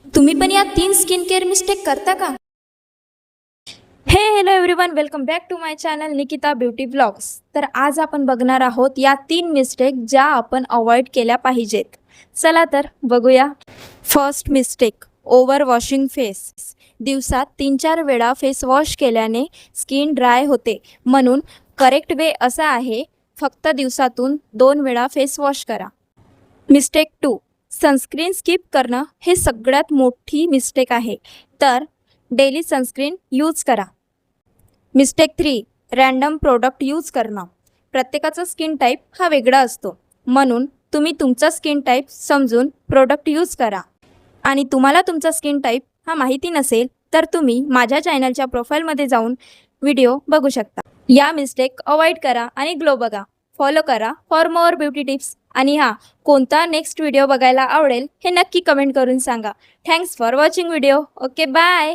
तुम्ही पण या 3 स्किन केअर मिस्टेक करता का? Hello everyone, welcome back to my channel Nikita beauty blogs. तर आज आपण बघणार आहोत या 3 मिस्टेक ज्या आपण अवॉइड केल्या पाहिजेत. चला तर बघूया. First mistake, over washing face. दिवसात 3-4 वेळा फेस वॉश केल्याने स्किन ड्राय होते, म्हणून करेक्ट वे असा आहे, फक्त दिवसातून 2 वेळा फेस वॉश करा. मिस्टेक 2, सनस्क्रीन स्किप करणं हे सगळ्यात मोठी मिस्टेक आहे. तर डेली सनस्क्रीन यूज करा. मिस्टेक 3, रँडम प्रोडक्ट यूज करणं. प्रत्येकाचा स्किन टाईप हा वेगळा असतो, म्हणून तुम्ही तुमचा स्किन टाईप समजून प्रोडक्ट यूज करा. आणि तुम्हाला तुमचा स्किन टाईप हा माहिती नसेल तर तुम्ही माझ्या चॅनलच्या प्रोफाईलमध्ये जाऊन व्हिडिओ बघू शकता. या मिस्टेक अवॉइड करा आणि ग्लो बघा. फॉलो करा फॉर मोर ब्युटी टिप्स. आणि कोणता नेक्स्ट व्हिडिओ बघायला आवडेल हे नक्की कमेंट करून सांगा. Thanks for watching video. Okay, bye.